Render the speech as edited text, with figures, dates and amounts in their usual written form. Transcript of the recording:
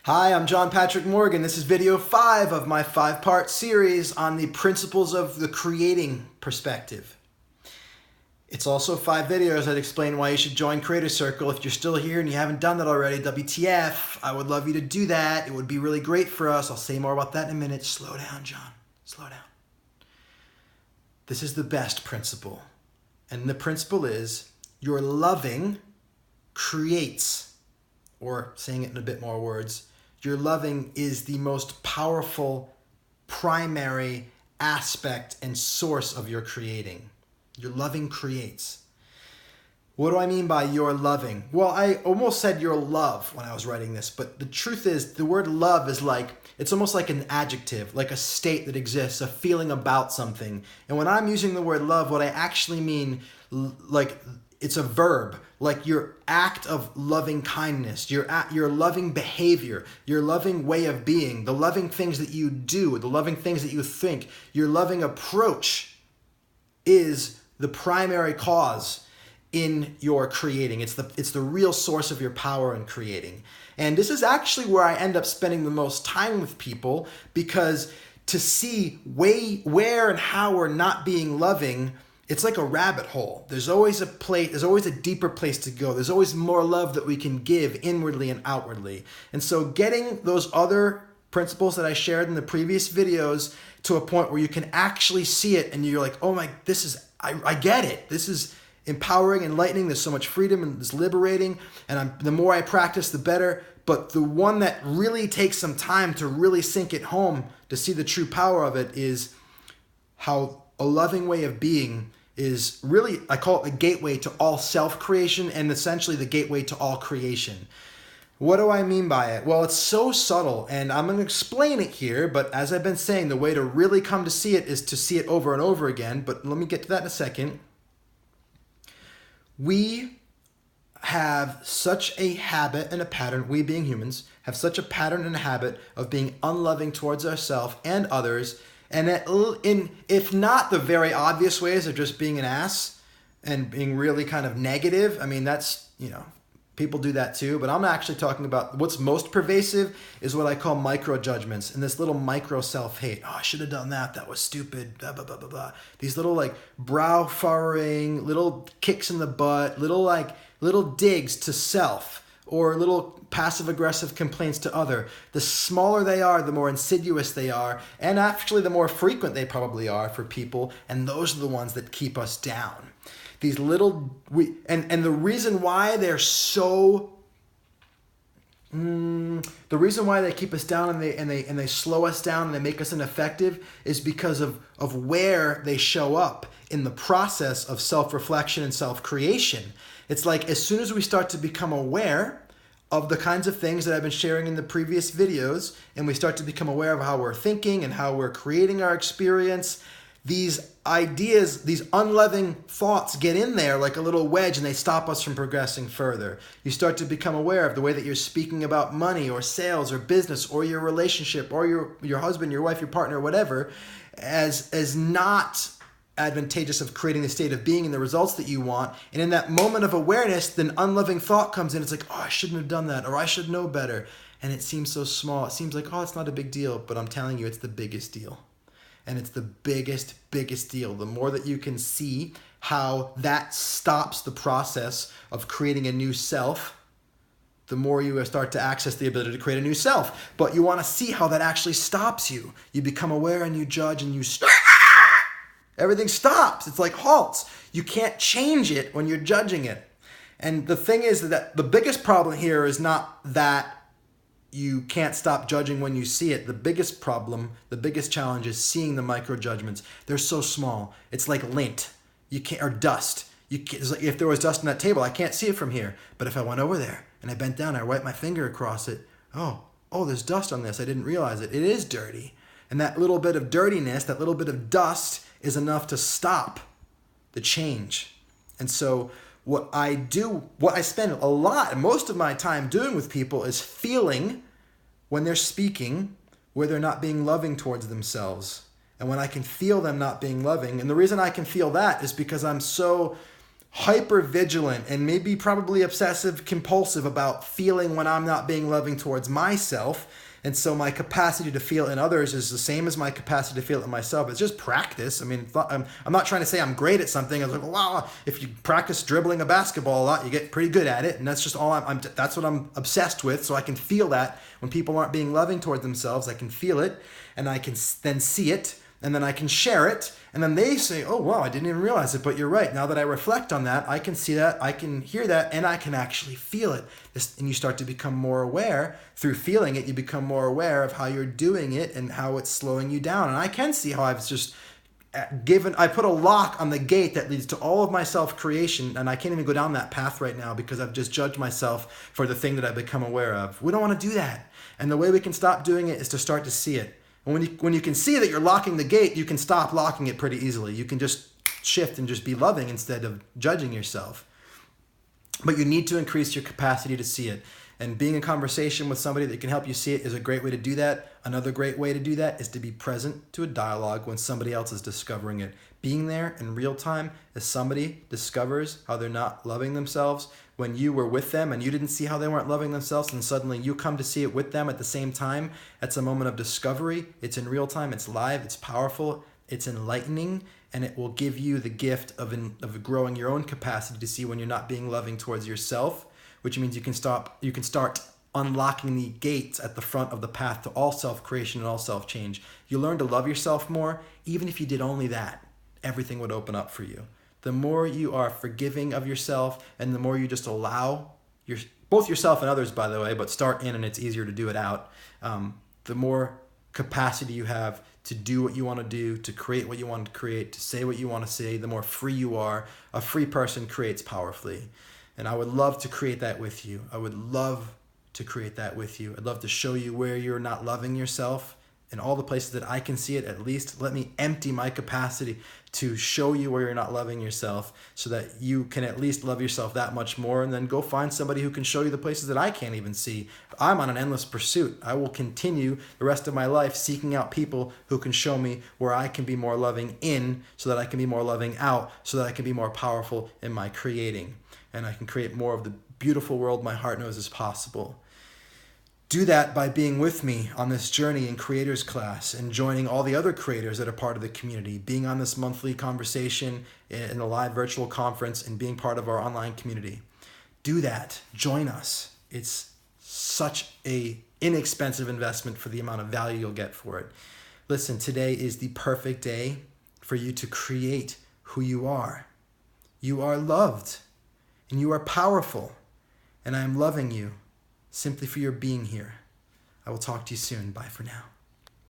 Hi, I'm John Patrick Morgan. This is video 5 of my 5-part series on the principles of the creating perspective. It's also 5 videos that explain why you should join Creator Circle. If you're still here and you haven't done that already, WTF, I would love you to do that. It would be really great for us. I'll say more about that in a minute. Slow down, John. Slow down. This is the best principle. And the principle is your loving creates, or saying it in a bit more words, your loving is the most powerful, primary aspect and source of your creating. Your loving creates. What do I mean by your loving? Well, I almost said your love when I was writing this, but the truth is the word love is it's almost like an adjective, like a state that exists, a feeling about something. And when I'm using the word love, what I actually mean, it's a verb, like your act of loving kindness, your loving behavior, your loving way of being, the loving things that you do, the loving things that you think, your loving approach is the primary cause in your creating. It's the real source of your power in creating. And this is actually where I end up spending the most time with people, because to see where and how we're not being loving, it's like a rabbit hole. There's always a deeper place to go. There's always more love that we can give inwardly and outwardly. And so getting those other principles that I shared in the previous videos to a point where you can actually see it and you're like, oh my, I get it. This is empowering, enlightening. There's so much freedom and it's liberating. And the more I practice, the better. But the one that really takes some time to really sink it home, to see the true power of it, is how a loving way of being is really, I call it the gateway to all self-creation and essentially the gateway to all creation. What do I mean by it? Well, it's so subtle, and I'm going to explain it here, but as I've been saying, the way to really come to see it is to see it over and over again, but let me get to that in a second. We have such a habit and a pattern, we being humans, have such a pattern and a habit of being unloving towards ourselves and others, and if not the very obvious ways of just being an ass and being really kind of negative, I mean, that's, people do that too, but I'm actually talking about what's most pervasive is what I call micro judgments and this little micro self-hate. Oh, I should have done that. That was stupid. Blah, blah, blah, blah, blah. These little brow furrowing, little kicks in the butt, little digs to self, or little passive-aggressive complaints to other. The smaller they are, the more insidious they are, and actually the more frequent they probably are for people, and those are the ones that keep us down. These and the reason why they're so... the reason why they keep us down and they slow us down and they make us ineffective is because of where they show up in the process of self-reflection and self-creation. It's like as soon as we start to become aware of the kinds of things that I've been sharing in the previous videos, and we start to become aware of how we're thinking and how we're creating our experience, these ideas, these unloving thoughts get in there like a little wedge and they stop us from progressing further. You start to become aware of the way that you're speaking about money or sales or business or your relationship or your husband, your wife, your partner, whatever, as not advantageous of creating the state of being and the results that you want. And in that moment of awareness, then unloving thought comes in. It's like, oh, I shouldn't have done that, or I should know better. And it seems so small. It seems like, oh, it's not a big deal. But I'm telling you, it's the biggest deal. And it's the biggest deal. The more that you can see how that stops the process of creating a new self, the more you start to access the ability to create a new self. But you want to see how that actually stops you. You become aware and you judge and you everything stops. It's like halts. You can't change it when you're judging it. And the thing is that the biggest problem here is not that you can't stop judging when you see it. The biggest problem, the biggest challenge is seeing the micro judgments. They're so small. It's like lint. You can't, or dust. It's like if there was dust on that table, I can't see it from here. But if I went over there and I bent down, I wiped my finger across it. Oh, there's dust on this. I didn't realize it. It is dirty. And that little bit of dirtiness, that little bit of dust is enough to stop the change. And so what I spend a lot, most of my time doing with people is feeling when they're speaking where they're not being loving towards themselves. And when I can feel them not being loving, and the reason I can feel that is because I'm so hyper vigilant and maybe probably obsessive compulsive about feeling when I'm not being loving towards myself. And so my capacity to feel in others is the same as my capacity to feel it in myself. It's just practice. I mean, I'm not trying to say I'm great at something. I was like, wow, if you practice dribbling a basketball a lot, you get pretty good at it. And that's just all that's what I'm obsessed with. So I can feel that when people aren't being loving toward themselves, I can feel it and I can then see it. And then I can share it, and then they say, oh, wow, I didn't even realize it, but you're right. Now that I reflect on that, I can see that, I can hear that, and I can actually feel it. And you start to become more aware. Through feeling it, you become more aware of how you're doing it and how it's slowing you down. And I can see how I've just I put a lock on the gate that leads to all of my self-creation, and I can't even go down that path right now because I've just judged myself for the thing that I've become aware of. We don't want to do that. And the way we can stop doing it is to start to see it. And when you can see that you're locking the gate, you can stop locking it pretty easily. You can just shift and just be loving instead of judging yourself. But you need to increase your capacity to see it. And being in conversation with somebody that can help you see it is a great way to do that. Another great way to do that is to be present to a dialogue when somebody else is discovering it. Being there in real time as somebody discovers how they're not loving themselves, when you were with them and you didn't see how they weren't loving themselves, and suddenly you come to see it with them at the same time, that's a moment of discovery. It's in real time, it's live, it's powerful, it's enlightening, and it will give you the gift of growing your own capacity to see when you're not being loving towards yourself, which means you can start unlocking the gates at the front of the path to all self-creation and all self-change. You learn to love yourself more. Even if you did only that, everything would open up for you. The more you are forgiving of yourself and the more you just allow both yourself and others, by the way, but start in and it's easier to do it out, the more capacity you have to do what you want to do, to create what you want to create, to say what you want to say, the more free you are. A free person creates powerfully. And I would love to create that with you. I would love to create that with you. I'd love to show you where you're not loving yourself in all the places that I can see it. At least let me empty my capacity to show you where you're not loving yourself so that you can at least love yourself that much more, and then go find somebody who can show you the places that I can't even see. I'm on an endless pursuit. I will continue the rest of my life seeking out people who can show me where I can be more loving in so that I can be more loving out, so that I can be more powerful in my creating. And I can create more of the beautiful world my heart knows is possible. Do that by being with me on this journey in Creators Class and joining all the other creators that are part of the community, being on this monthly conversation in a live virtual conference, and being part of our online community. Do that. Join us. It's such an inexpensive investment for the amount of value you'll get for it. Listen, today is the perfect day for you to create who you are. You are loved. And you are powerful, and I am loving you simply for your being here. I will talk to you soon. Bye for now.